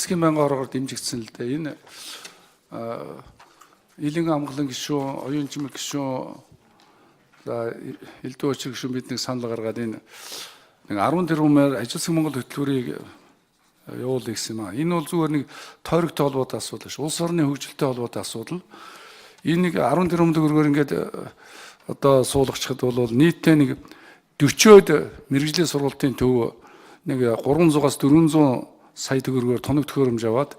засгийн байнгын хорогоор дэмжигдсэн л дээ. Энэ Илэн амглан гишүүн, оюун жимэг гишүүн, за элдв очир гишүүн бид нэг санал гаргаад энэ нэг 10 тэрбумаар ажилсан Монгол хөтөлбөрийг явуулъя гэсэн юм аа. Энэ бол зүгээр нэг тойрогтой холбоотой асуудал ш. Улс орны хөгжилтэй холбоотой асуудал. Энэ нэг 10 тэрбум төгрөгөөр ингээд одоо суулгачхад бол нийтдээ нэг 40-од мэрэгжлийн сургалтын төв нэг 300-аас 400 сая төгрөгөөр тоног төхөөрөмж аваад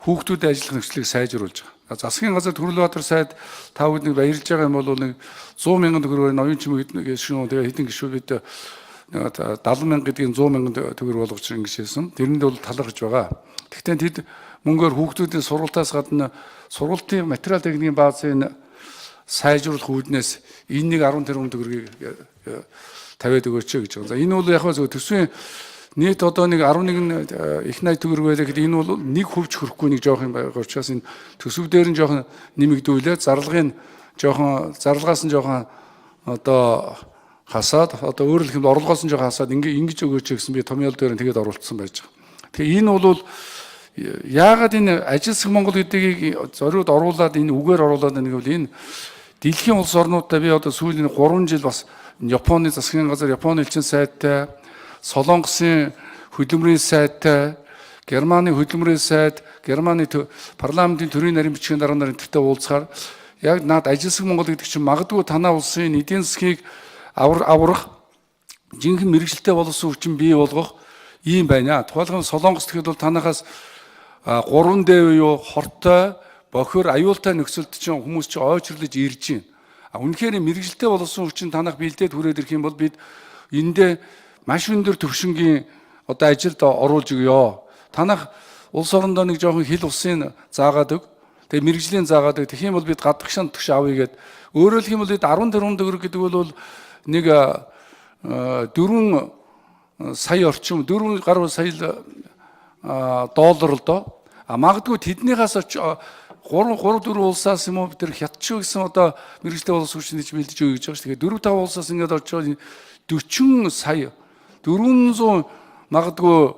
хүүхдүүдийн ажиллах нөхцөлийг сайжруулж байгаа. Засгийн газар Төрлөбаатар сайд та бүднийг баярлж байгаа юм бол нэг 100 мянган төгрөгөөр оюун чимэг гишүүн тэгээ хэдэн гишүүд бид 70 мянга гэдгийг 100 мянган төгрөг болгож ингэжсэн. Тэрэнд бол талархаж байгаа. Гэхдээ тэд мөнгөөр хүүхдүүдийн сургалтаас гадна сургалтын материал техникийн баазыг сайжруулах үүднээс энэ нэг 10 тэрбум төгрөгийг тавиад өгөөч гэж байгаа. За энэ бол яг зөв төсвийн нийт одоо нэг 11 их найд төгрөг байлаа гэхэд энэ бол нэг хөвч хөрөхгүй нэг жоох юм байгаа учраас энэ төсөв дээр нь жоохон нэмэгдүүлээд зарлагаас нь жоохон одоо хасаад одоо өөрөөр хэлбэл орлогоос нь жоохон хасаад ингэж өгөөч гэсэн би томьёол дээр нь тэгээд оруулсан байж байгаа. Тэгэхээр энэ бол яагаад энэ ажилсаг Монгол гэдгийг зориуд оруулаад энэ үгээр оруулаад нэг бол энэ дэлхийн улс орнуудаа би одоо сүүлийн 3 жил бас Японы засгийн газар, Японы элчин сайдтай, Солонгосын хөдөлмөрийн сайдтай, Германы хөдөлмөрийн сайд, Германы парламентын төрийн нарийн бичгийн дарга нарын энтертэй уулзахаар яг наад ажилсаг Монгол гэдэг чинь магадгүй танаа улсын эдийн засгийг аврах жинхэнэ мэрэгжилтэй болсон хүчин бий болгох ийм байна. Тухайлбал Солонгос гэхэд бол танахаас 3D юу хортой, бохир, аюултай нөхцөлд чинь хүмүүс чинь ойчрлож ирж байна. Үнэхээр мэрэгжилтэй болсон хүчин танах бэлдээд хүрээд ирэх юм бол бид эндээ маш өндөр төвшингийн одоо ажилд оруулж өгөө. Танах улс орондоо нэг жоохон хил усын заагаад өг. Тэгээ мэрэгжлийн заагаад өг. Тэгэх юм бол бид гадагшаан төгш авъя гэд. Өөрөөр хэлэх юм бол бид 14 төгрөг гэдэг бол нэг 4 сая орчим 4 гаруй сая доллар л доо. Магадгүй тэднийхээс 3-4 улсаас юм уу бид тэр хятадч гэсэн одоо мэрэгжлийн улс хүчнийг бэлдэж өгье гэж байгаа шүү. Тэгээ 4-5 улсаас ингээд орж байгаа 40 сая 400 магадгүй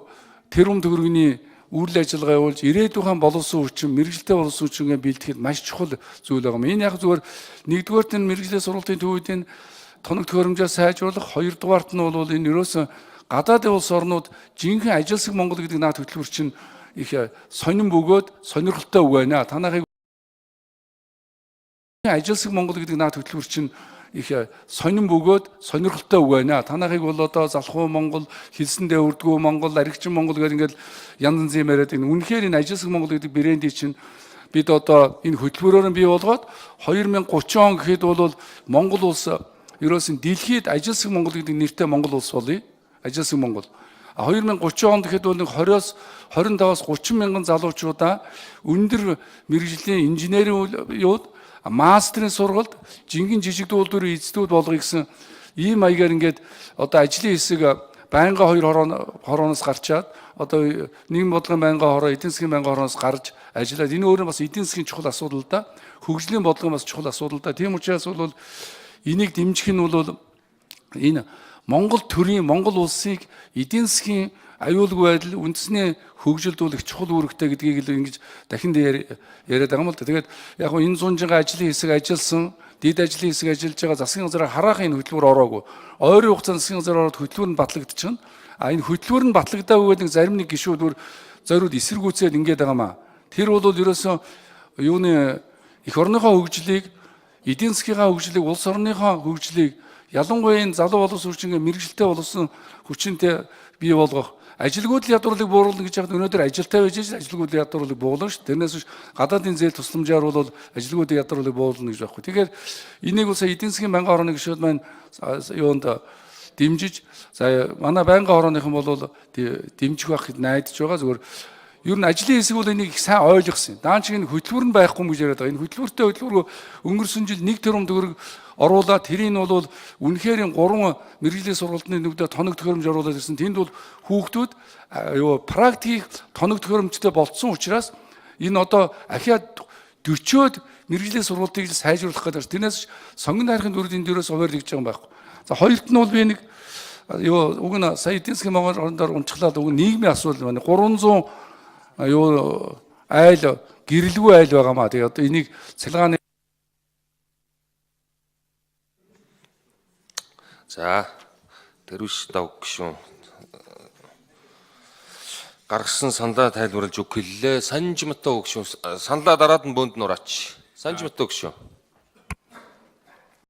тэрбум төгрөгийн үйл ажиллагаа явуулж ирээдүйн боловсон хүчин мэрэгжилтэй боловсон хүчингээ бэлтгэхэд маш чухал зүйл байгаа юм. Энэ яг зүгээр нэгдүгээрт нь мэрэгжлийн сургалтын төвүүдийн тоног төхөөрөмжөө сайжруулах, хоёрдугаарт нь бол энэ ерөөсөн гадаадын улс орнууд жинхэнэ ажилсаг Монгол гэдэг наад хөтөлбөр чинь их сонин бөгөөд сонирхолтой үг байна. Танахыг ажилсаг Монгол гэдэг наад хөтөлбөр чинь их сонин бөгөөд сонирхолтой үг байна. Танахыг бол одоо залхуу Монгол, хэлсэндээ өрдгөө Монгол, аригчин Монгол гэдэг ингээд янз янзын яриад энэ үнэхээр энэ ажилсаг Монгол гэдэг брендийг чинь бид одоо энэ хөтөлбөрөөр нь бий болгоод 2030 он гэхэд бол Монгол улс ерөөсөн дэлхийд ажилсаг Монгол гэдэг нэртэй Монгол улс болъё. Ажилсаг Монгол. 2030 онд гэхэд бол 20-оос 25-аас 30 мянган залуучуудаа өндөр мэрэгжлийн инженерийн юуд мастерын сургалт жинхэнэ жижиг дүүлдвэрийн эзэдүүд болгоё гэсэн ийм маягаар ингээд одоо ажлын хэсэг байнгын 2 хорооноос гарчаад одоо нийгэм бодлогын байнгын хороо, эдийн засгийн байнгын хорооноос гарч ажиллаад энэ өөрөө бас эдийн засгийн чухал асуудал да. Хөгжлийн бодлогын бас чухал асуудал да. Тийм учраас бол энийг дэмжих нь бол энэ Монгол төрийн Монгол улсыг эдийн засгийн аюулгүй байдал үндэсний хөгжилдүүлэх чухал үүрэгтэй гэдгийг л ингэж дахин яриад байгаа юм л да. Тэгээд яг нь энэ 100 жингээ ажлын хэсэг ажилласан, дэд ажлын хэсэг ажиллаж байгаа засгийн газраар хараахан энэ хөтөлбөр ороогүй. Ойрын хугацаанд засгийн газар ороод хөтөлбөр нь батлагдчихна. Энэ хөтөлбөр нь батлагдаагүй нэг зарим нэг гишүүд зориуд эсэргүүцээд ингэж байгаа маа. Тэр бол ерөөсөн юуны эх орныхоо хөгжлийг, эдийн засгийнхаа хөгжлийг, улс орныхоо хөгжлийг ялангуяа энэ залуу боловсон хүчингээ мэрэгжилтэй боловсон хүчинтэй бий болгох ажилгүйдэл ядуурлыг бууруулна гэж яхад өнөөдөр ажилтай байж ажилгүйдэл ядуурлыг буулна шүү. Тэрнээс гадаадын зээл тусламжаар бол ажилгүйдэл ядуурлыг буулна гэж байхгүй. Тэгэхээр энийг бол сая эдийн засгийн байнгын хорооны гишүүд маань юунд дэмжиж за манай байнгын хорооныхан бол дэмжих байхыг найдаж байгаа. Зүгээр ер нь ажлын хэсэг бол энийг их сайн ойлгосон. Даанч энэ хөтөлбөр нь байхгүй юм гэж яриад байгаа. Энэ хөтөлбөртэй хөтөлбөр өнгөрсөн жил 1 тэрбум төгрөг оруулаад тэрийг бол үнэхээр 3 мэрэгжлийн сургалтын нүдэ тоног төхөөрөмж оруулаад ирсэн. Тэнд бол хүүхдүүд практик тоног төхөөрөмжтэй болцсон учраас энэ одоо ахиад 40-од мэрэгжлийн сургалтыг сайжруулах гэдэг. Тэрнээс сонгон хайрхын дүрд энэ дөрөөс хуваар нэгж байгаа юм байхгүй. За хоёрт нь бол би нэг уг нь сая эдийн засгийн Монгол орондоор унчглаад уг нийгмийн асуудал байна. 300 юу айл гэрэлгүй айл байгаамаа. Тэгээ одоо энийг цалгааны За Дэрвиш Давг гишүүн гаргасан саналаа тайлбарлаж өг хэллээ. Санжимтаа гишүүн саналаа дараад нь бөөнд нураач. Санжимтаа гишүүн.